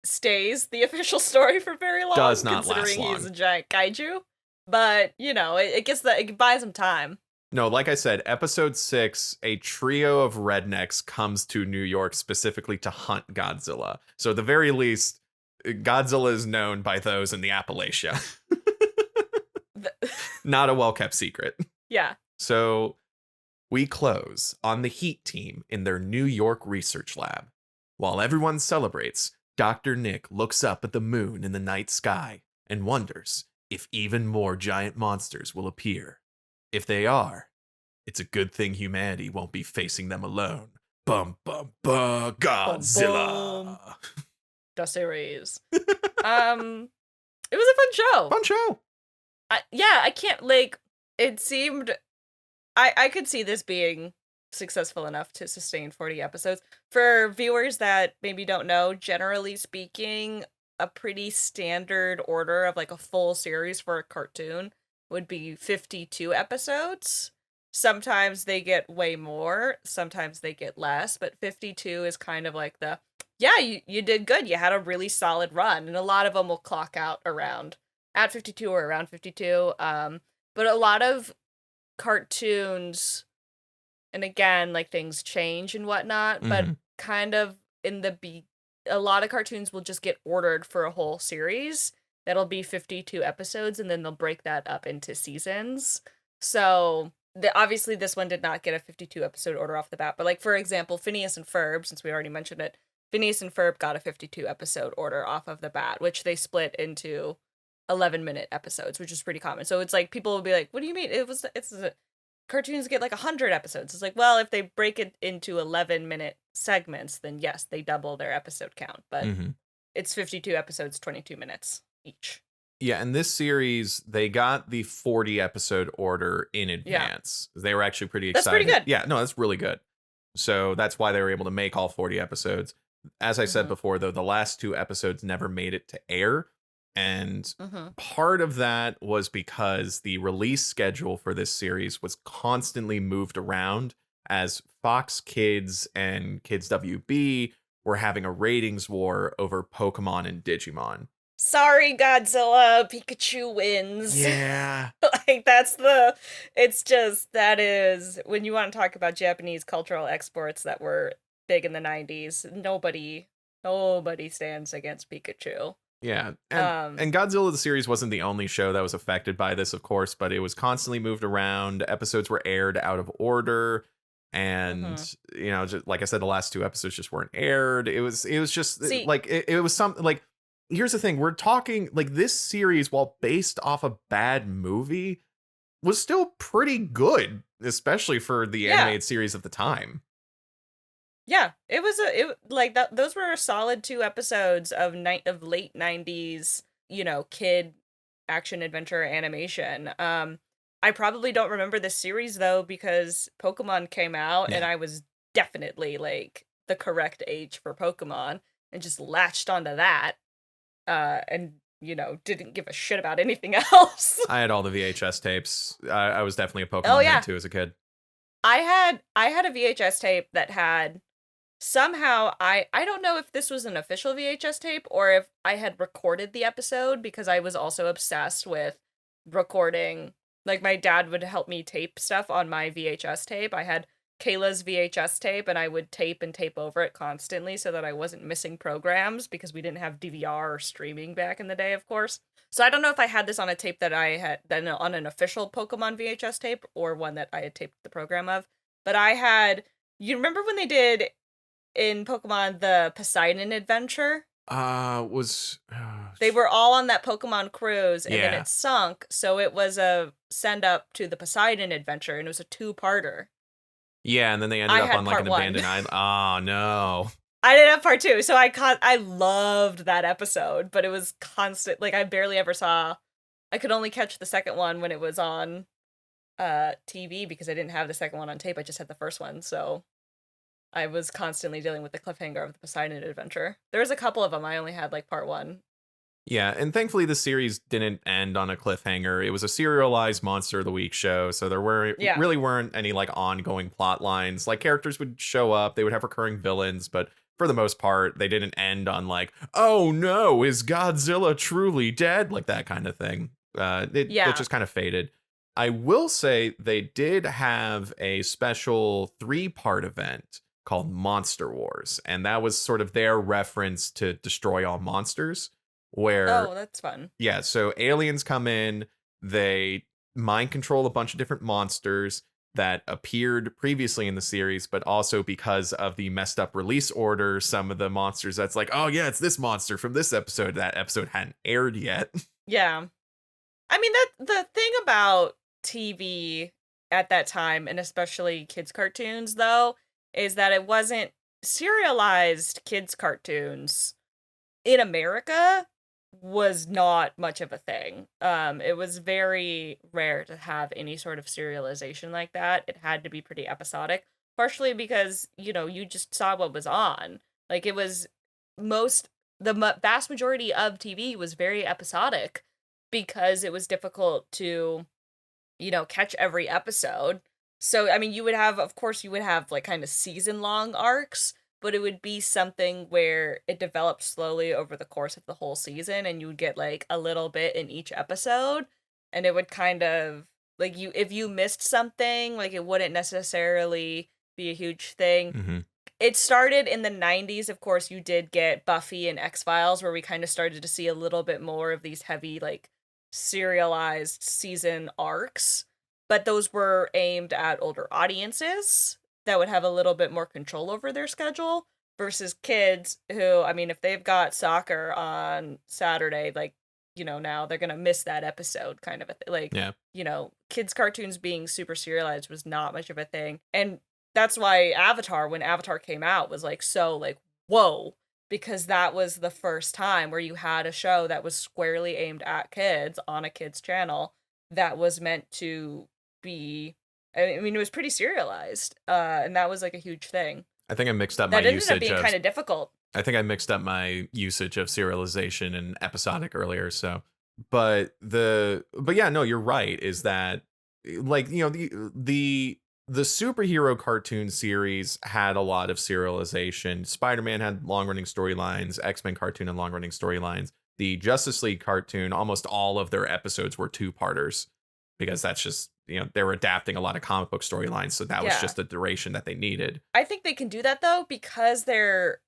stays the official story for very long. Does not last considering long. He's a giant kaiju. But, it buys him time. No, like I said, episode 6, a trio of rednecks comes to New York specifically to hunt Godzilla. So at the very least, Godzilla is known by those in the Appalachia. Not a well-kept secret. Yeah. So we close on the Heat team in their New York research lab. While everyone celebrates, Dr. Nick looks up at the moon in the night sky and wonders if even more giant monsters will appear. If they are, it's a good thing humanity won't be facing them alone. Bum, bum, bum, Godzilla. Bum, bum. The series. It was a fun show. Fun show. I can't, it seemed, I could see this being successful enough to sustain 40 episodes. For viewers that maybe don't know, generally speaking, a pretty standard order of a full series for a cartoon would be 52 episodes. Sometimes they get way more, sometimes they get less, but 52 is kind of like you did good. You had a really solid run, and a lot of them will clock out around at 52 or around 52. But a lot of cartoons, and again, things change and whatnot, but kind of a lot of cartoons will just get ordered for a whole series. That'll be 52 episodes, and then they'll break that up into seasons. So obviously this one did not get a 52 episode order off the bat, but for example, Phineas and Ferb, since we already mentioned it, Phineas and Ferb got a 52 episode order off of the bat, which they split into 11-minute episodes, which is pretty common. So it's people will be like, what do you mean? Cartoons get 100 episodes. It's well, if they break it into 11-minute segments, then yes, they double their episode count. But it's 52 episodes, 22 minutes each. Yeah, and this series, they got the 40 episode order in advance. Yeah. They were actually pretty excited. That's pretty good. Yeah, no, that's really good. So that's why they were able to make all 40 episodes. As I said before, though, the last 2 episodes never made it to air. And part of that was because the release schedule for this series was constantly moved around as Fox Kids and Kids WB were having a ratings war over Pokemon and Digimon. Sorry, Godzilla, Pikachu wins. Yeah. That is, when you want to talk about Japanese cultural exports that were big in the 90s, nobody stands against Pikachu. Yeah, and Godzilla the series wasn't the only show that was affected by this, of course, but it was constantly moved around. Episodes were aired out of order, and just, like I said, the last 2 episodes just weren't aired. It was just it was something here's the thing: we're talking this series, while based off a bad movie, was still pretty good, especially for the animated series at the time. Yeah, it was that. Those were a solid 2 episodes of late 90s, kid action adventure animation. I probably don't remember this series though, because Pokemon came out and I was definitely the correct age for Pokemon and just latched onto that. And didn't give a shit about anything else. I had all the VHS tapes. I was definitely a Pokemon fan too as a kid. I had a VHS tape that had somehow I don't know if this was an official VHS tape or if I had recorded the episode, because I was also obsessed with recording. My dad would help me tape stuff on my VHS tape. I had Kayla's VHS tape, and I would tape and tape over it constantly so that I wasn't missing programs, because we didn't have DVR or streaming back in the day, of course. So I don't know if I had this on a tape that I had then on an official Pokemon VHS tape or one that I had taped the program of. But you remember when they did in Pokemon the Poseidon Adventure? They were all on that Pokemon cruise, and then it sunk, so it was a send up to the Poseidon Adventure, and it was a 2-parter. Yeah, and then they ended I up had on like part an one. abandoned island. Oh no. I didn't have part two, so I loved that episode, but it was constant. Like I barely ever saw. I could only catch the second one when it was on TV because I didn't have the second one on tape. I just had the first one, so I was constantly dealing with the cliffhanger of the Poseidon adventure. There was a couple of them. I only had like part one. Yeah, and thankfully the series didn't end on a cliffhanger. It was a serialized Monster of the Week show, so there Yeah. really weren't any like ongoing plot lines. Like characters would show up, they would have recurring villains, but for the most part, they didn't end on like, oh no, is Godzilla truly dead? Like that kind of thing. It just kind of faded. I will say they did have a special 3-part event called Monster Wars, and that was sort of their reference to Destroy All Monsters. Where, Oh, that's fun. yeah, so aliens come in, they mind control a bunch of different monsters that appeared previously in the series, but also because of the messed up release order, some of the monsters that's like, oh yeah, it's this monster from this episode. That episode hadn't aired yet. Yeah. I mean, that the thing about TV at that time, and especially kids' cartoons, though, is that it wasn't serialized kids' cartoons in America was not much of a thing. It was very rare to have any sort of serialization like that. It had to be pretty episodic, partially because, you just saw what was on. Like it was vast majority of TV was very episodic because it was difficult to, catch every episode. So, I mean, of course, you would have like kind of season long arcs, but it would be something where it developed slowly over the course of the whole season, and you would get like a little bit in each episode, and it would kind of like if you missed something, like it wouldn't necessarily be a huge thing. Mm-hmm. It started in the 90s. Of course, you did get Buffy and X-Files, where we kind of started to see a little bit more of these heavy, like, serialized season arcs. But those were aimed at older audiences that would have a little bit more control over their schedule versus kids who, I mean, if they've got soccer on Saturday, like, now they're going to miss that episode kind of a thing. Like, Yeah. Kids' cartoons being super serialized was not much of a thing. And that's why when Avatar came out, was like so like, whoa, because that was the first time where you had a show that was squarely aimed at kids on a kids channel that was meant to be, I mean, it was pretty serialized. And that was like a huge thing. I think I mixed up my That ended usage up being kind of difficult. I think I mixed up my usage of serialization and episodic earlier. So, but yeah, no, you're right. Is that like, the superhero cartoon series had a lot of serialization. Spider-Man had long-running storylines. X-Men cartoon had long-running storylines. The Justice League cartoon, almost all of their episodes were 2-parters because that's just, they were adapting a lot of comic book storylines. So that was just the duration that they needed. I think they can do that though, because they're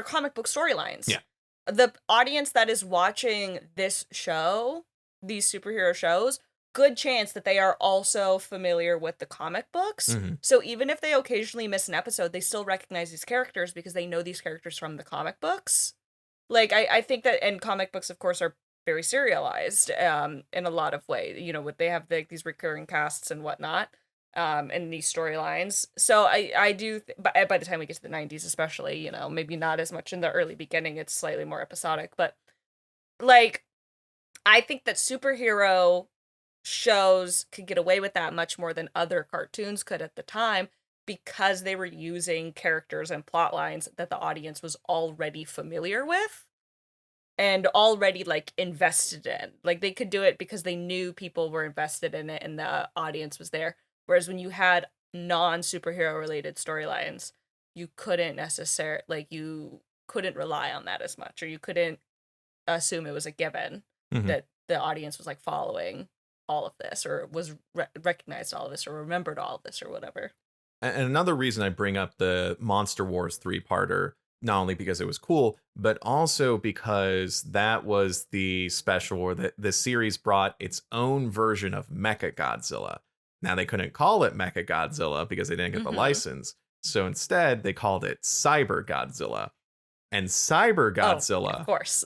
comic book storylines. Yeah. The audience that is watching this show, these superhero shows, good chance that they are also familiar with the comic books. Mm-hmm. So even if they occasionally miss an episode, they still recognize these characters because they know these characters from the comic books. Like, I think that, and comic books, of course, are very serialized in a lot of ways. They have these recurring casts and whatnot, and these storylines. So I do, by the time we get to the 90s especially, maybe not as much in the early beginning, it's slightly more episodic. But, like, I think that superhero shows could get away with that much more than other cartoons could at the time because they were using characters and plot lines that the audience was already familiar with and already like invested in. Like they could do it because they knew people were invested in it and the audience was there. Whereas when you had non-superhero related storylines, you couldn't you couldn't rely on that as much, or you couldn't assume it was a given that the audience was like following all of this, or was recognized all of this, or remembered all of this, or whatever. And another reason I bring up the Monster Wars 3-parter, not only because it was cool, but also because that was the special where the series brought its own version of Mecha Godzilla. Now they couldn't call it Mecha Godzilla because they didn't get the license. So instead they called it Cyber Godzilla. And Cyber Godzilla, of course.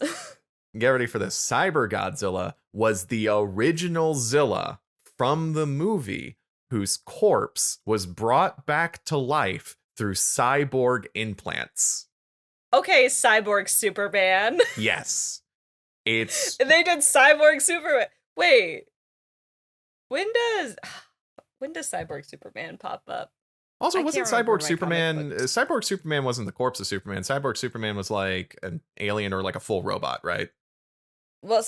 get ready for this. Cyber Godzilla was the original Zilla from the movie, whose corpse was brought back to life through cyborg implants. Okay, Cyborg Superman. Yes. It's They did Cyborg Superman. Wait. When does Cyborg Superman pop up? also I wasn't can't remember Cyborg my Superman comic books. Cyborg Superman wasn't the corpse of Superman. Cyborg Superman was like an alien or like a full robot, right? Well,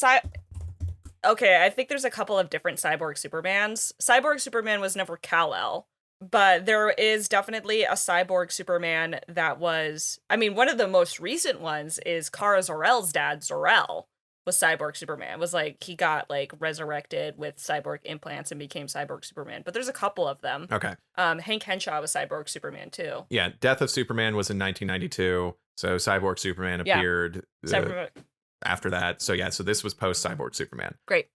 okay, I think there's a couple of different Cyborg Supermans. Cyborg Superman was never Kal-El, but there is definitely a Cyborg Superman that was, I mean, one of the most recent ones is Kara Zor-El's dad, Zor-El, was Cyborg Superman. Was like, he got like resurrected with cyborg implants and became Cyborg Superman. But there's a couple of them. Okay. Hank Henshaw was Cyborg Superman too. Yeah, Death of Superman was in 1992, so Cyborg Superman Yeah. appeared after that. So yeah, so this was post Cyborg Superman. Great.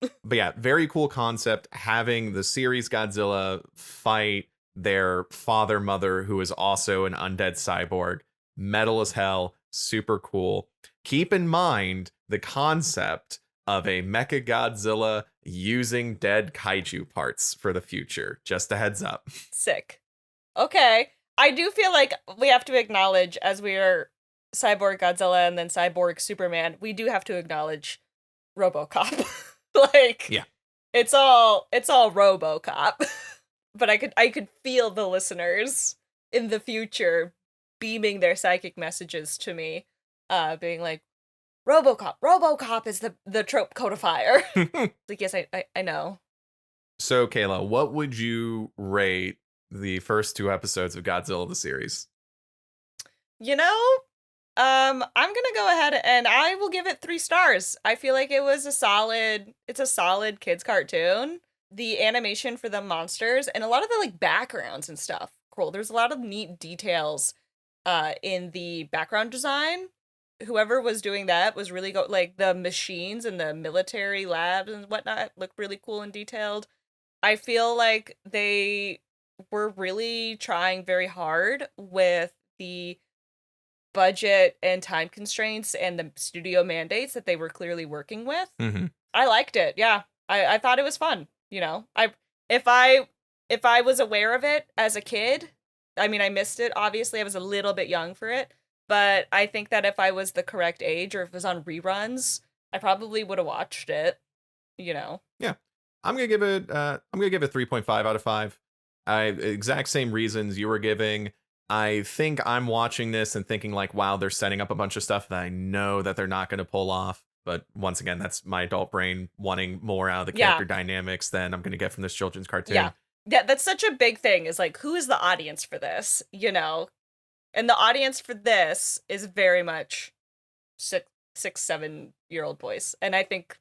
But yeah, very cool concept having the series Godzilla fight their father mother, who is also an undead cyborg. Metal as hell, super cool. Keep in mind the concept of a Mecha Godzilla using dead kaiju parts for the future. Just a heads up. Sick. Okay. I do feel like we have to acknowledge, as we are Cyborg Godzilla and then Cyborg Superman, we do have to acknowledge RoboCop. Like, yeah, it's all RoboCop. But I could feel the listeners in the future beaming their psychic messages to me, being like, RoboCop is the trope codifier. Like, yes, I know. So, Kayla, what would you rate the first 2 episodes of Godzilla the series? You know, I'm gonna go ahead and I will give it 3 stars. I feel like it's a solid kids cartoon. The animation for the monsters and a lot of the like backgrounds and stuff. Cool. There's a lot of neat details in the background design. Whoever was doing that was really like the machines and the military labs and whatnot look really cool and detailed. I feel like they were really trying very hard with the budget and time constraints and the studio mandates that they were clearly working with. Mm-hmm. I liked it. Yeah. I thought it was fun. You know, if I was aware of it as a kid, I mean, I missed it. Obviously, I was a little bit young for it. But I think that if I was the correct age or if it was on reruns, I probably would have watched it, you know? Yeah. I'm going to give it 3.5 out of 5. Exact same reasons you were giving. I think I'm watching this and thinking like, wow, they're setting up a bunch of stuff that I know that they're not going to pull off. But once again, that's my adult brain wanting more out of the character dynamics than I'm going to get from this children's cartoon. Yeah. Yeah, that's such a big thing is like, who is the audience for this, you know? And the audience for this is very much 6-7-year-old boys. And I think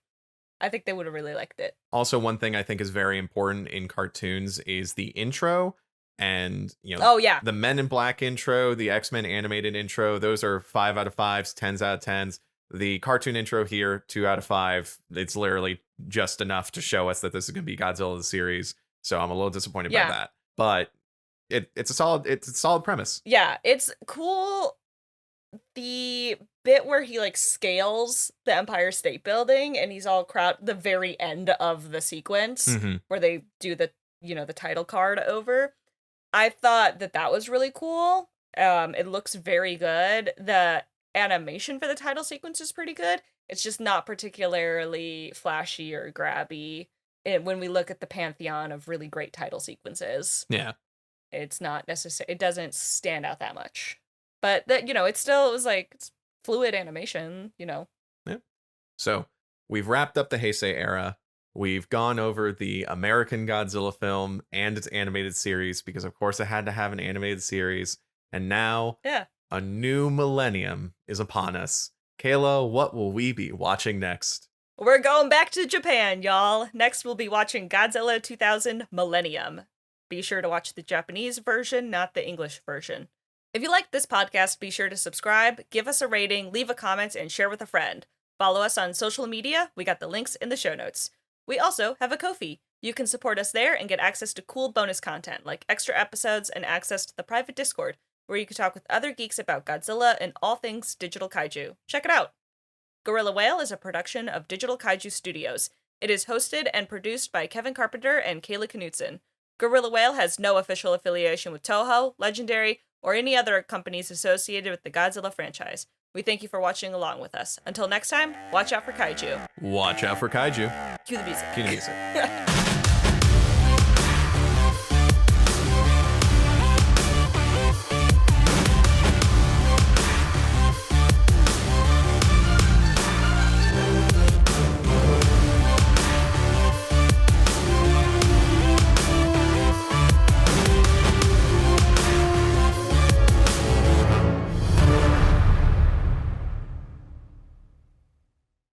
they would have really liked it. Also, one thing I think is very important in cartoons is the intro. And, you know, oh, yeah, the Men in Black intro, the X-Men animated intro, those are 5 out of 5s, 10s out of 10s. The cartoon intro here, 2 out of 5. It's literally just enough to show us that this is going to be Godzilla the series. So I'm a little disappointed by that. But it's a solid premise. Yeah, it's cool. The bit where he like scales the Empire State Building and he's all the very end of the sequence where they do the title card over. I thought that was really cool. It looks very good. The animation for the title sequence is pretty good. It's just not particularly flashy or grabby. When we look at the pantheon of really great title sequences. Yeah. It's not necessary. It doesn't stand out that much, but that it was like it's fluid animation. Yeah. So we've wrapped up the Heisei era. We've gone over the American Godzilla film and its animated series because, of course, it had to have an animated series. And now, a new millennium is upon us. Kayla, what will we be watching next? We're going back to Japan, y'all. Next, we'll be watching Godzilla 2000 Millennium. Be sure to watch the Japanese version, not the English version. If you like this podcast, be sure to subscribe, give us a rating, leave a comment, and share with a friend. Follow us on social media. We got the links in the show notes. We also have a Ko-fi. You can support us there and get access to cool bonus content like extra episodes and access to the private Discord, where you can talk with other geeks about Godzilla and all things Digital Kaiju. Check it out. Gorilla Whale is a production of Digital Kaiju Studios. It is hosted and produced by Kevin Carpenter and Kayla Knutson. Gorilla Whale has no official affiliation with Toho, Legendary, or any other companies associated with the Godzilla franchise. We thank you for watching along with us. Until next time, watch out for kaiju. Watch out for kaiju. Cue the music. Cue the music.